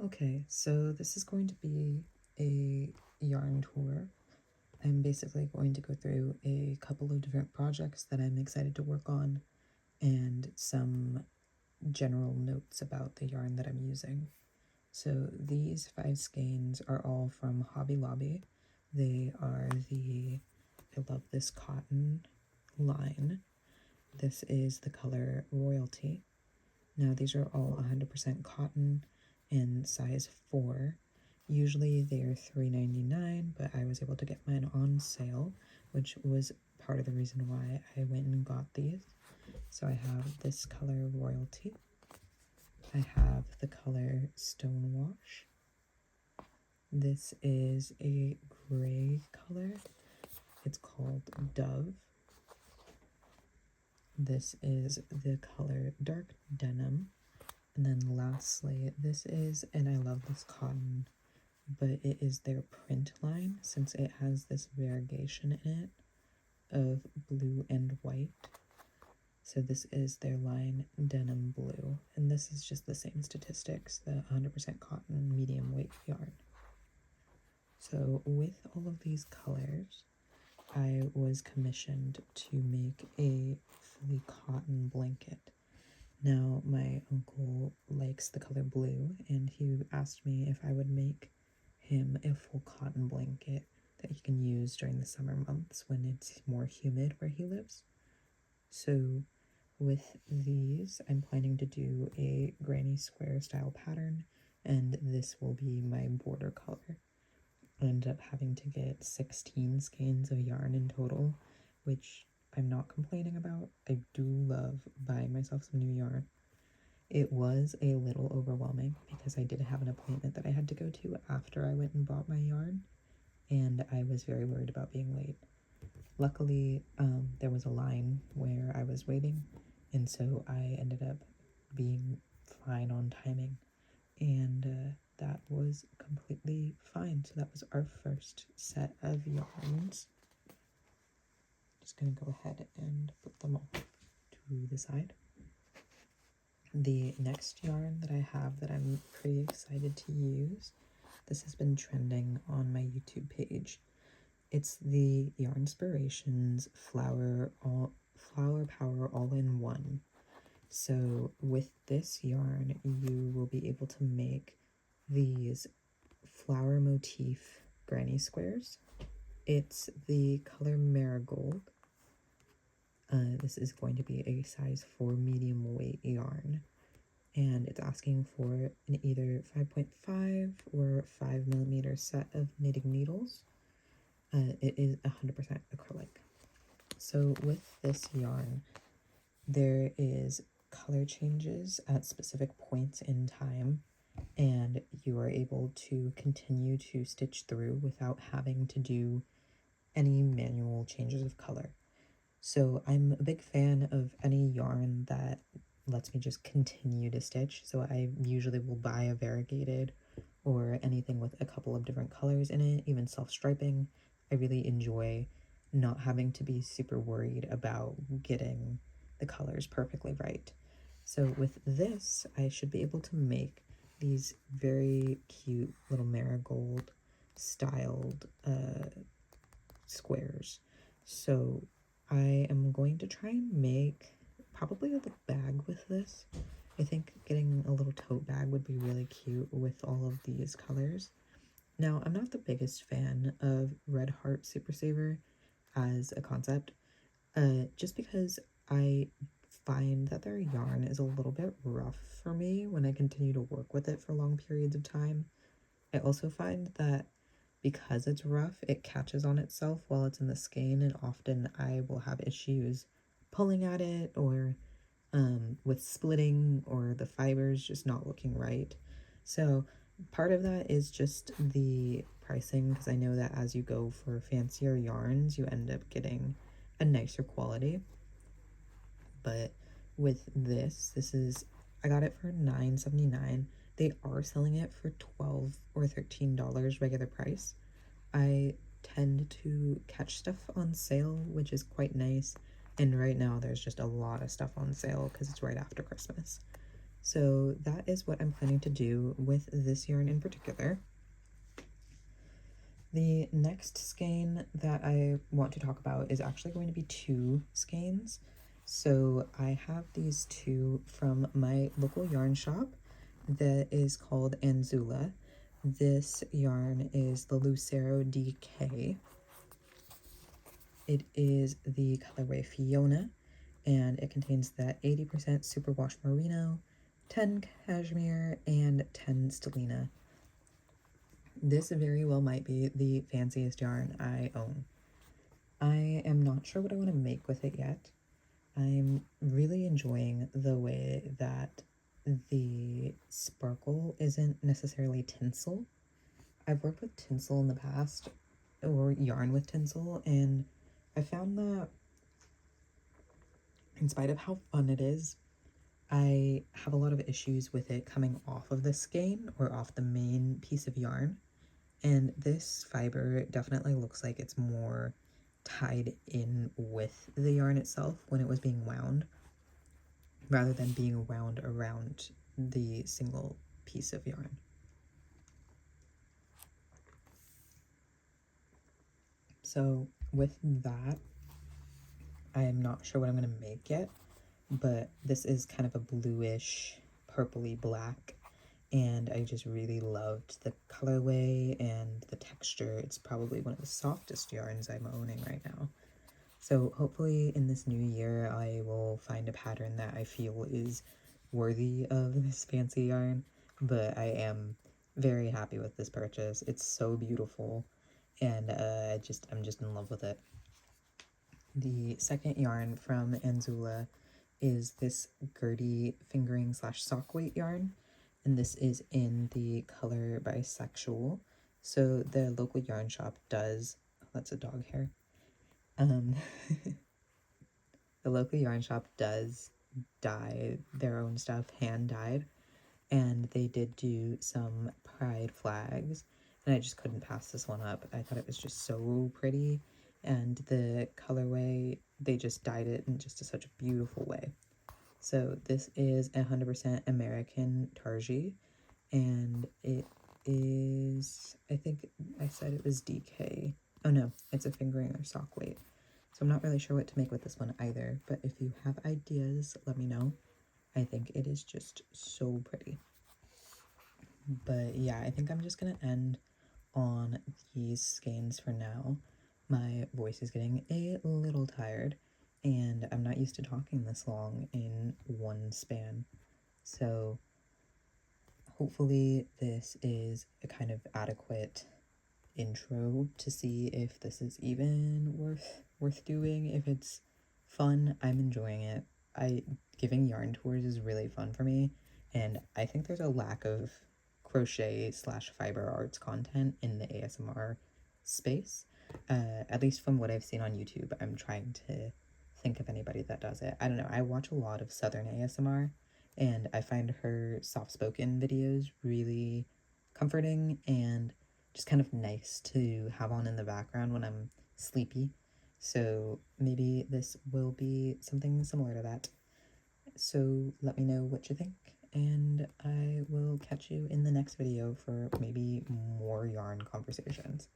Okay, so this is going to be a yarn tour. I'm basically going to go through a couple of different projects that I'm excited to work on and some general notes about the yarn that I'm using. So these 5 skeins are all from Hobby Lobby. They are I love this cotton line. This is the color Royalty. Now these are all 100% cotton and size 4. Usually they're $3.99, but I was able to get mine on sale, which was part of the reason why I went and got these. So I have this color Royalty. I have the color Stonewash. This is a gray color. It's called Dove. This is the color Dark Denim. And then lastly, this is, and I love this cotton, but it is their print line since it has this variegation in it of blue and white. So this is their line Denim Blue, and this is just the same statistics, the 100% cotton medium weight yarn. So with all of these colors, I was commissioned to make a fully cotton blanket. Now, my uncle likes the color blue, and he asked me if I would make him a full cotton blanket that he can use during the summer months when it's more humid where he lives. So, with these, I'm planning to do a granny square style pattern, and this will be my border color. I ended up having to get 16 skeins of yarn in total, which I'm not complaining about. I do love buying myself some new yarn. It was a little overwhelming because I did have an appointment that I had to go to after I went and bought my yarn, and I was very worried about being late. Luckily, there was a line where I was waiting, and so I ended up being fine on timing, and that was completely fine. So that was our first set of yarns. Just gonna go ahead and put them all to the side. The next yarn that I have that I'm pretty excited to use, this has been trending on my YouTube page. It's the Yarnspirations Flower Power All-in-One. So with this yarn, you will be able to make these flower motif granny squares. It's the color Marigold. This is going to be a size 4 medium weight yarn, and it's asking for an either 5.5 or 5mm set of knitting needles. It is 100% acrylic. So with this yarn, there is color changes at specific points in time, and you are able to continue to stitch through without having to do any manual changes of color. So I'm a big fan of any yarn that lets me just continue to stitch. So I usually will buy a variegated or anything with a couple of different colors in it, even self-striping. I really enjoy not having to be super worried about getting the colors perfectly right. So with this, I should be able to make these very cute little marigold styled squares. So I am going to try and make probably a bag with this. I think getting a little tote bag would be really cute with all of these colors. Now, I'm not the biggest fan of Red Heart Super Saver as a concept, just because I find that their yarn is a little bit rough for me when I continue to work with it for long periods of time. I also find that because it's rough, it catches on itself while it's in the skein, and often I will have issues pulling at it or with splitting or the fibers just not looking right. So part of that is just the pricing, because I know that as you go for fancier yarns, you end up getting a nicer quality. But with this is, I got it for $9.79. They are selling it for $12 or $13 regular price. I tend to catch stuff on sale, which is quite nice. And right now there's just a lot of stuff on sale because it's right after Christmas. So that is what I'm planning to do with this yarn in particular. The next skein that I want to talk about is actually going to be 2 skeins. So I have these 2 from my local yarn shop that is called Anzula. This yarn is the Lucero DK. It is the colorway Fiona, and it contains that 80% superwash merino, 10 cashmere, and 10 stellina. This very well might be the fanciest yarn I own. I am not sure what I want to make with it yet. I'm really enjoying the way that the sparkle isn't necessarily tinsel. I've worked with tinsel in the past, or yarn with tinsel, and I found that in spite of how fun it is, I have a lot of issues with it coming off of the skein or off the main piece of yarn. And this fiber definitely looks like it's more tied in with the yarn itself when it was being wound, rather than being wound around the single piece of yarn. So with that, I am not sure what I'm going to make yet, but this is kind of a bluish, purpley black, and I just really loved the colorway and the texture. It's probably one of the softest yarns I'm owning right now. So hopefully in this new year, I will find a pattern that I feel is worthy of this fancy yarn, but I am very happy with this purchase. It's so beautiful, and I'm just in love with it. The second yarn from Anzula is this Gertie fingering slash sock weight yarn, and this is in the color bisexual. So the local yarn shop does, oh, that's a dog hair. The local yarn shop does dye their own stuff, hand dyed, and they did do some pride flags, and I just couldn't pass this one up. I thought it was just so pretty, and the colorway, they just dyed it in just such a beautiful way. So this is 100% American Tarji, and it is, I think I said it was DK. Oh no, it's a fingering or sock weight. So I'm not really sure what to make with this one either, but if you have ideas, let me know. I think it is just so pretty. But yeah, I think I'm just gonna end on these skeins for now. My voice is getting a little tired, and I'm not used to talking this long in one span. So hopefully this is a kind of adequate intro to see if this is even worth doing. If it's fun, I'm enjoying it. Giving yarn tours is really fun for me, and I think there's a lack of crochet slash fiber arts content in the ASMR space, at least from what I've seen on YouTube. I'm trying to think of anybody that does it. I don't know, I watch a lot of Southern ASMR, and I find her soft-spoken videos really comforting and just kind of nice to have on in the background when I'm sleepy. So maybe this will be something similar to that. So let me know what you think, and I will catch you in the next video for maybe more yarn conversations.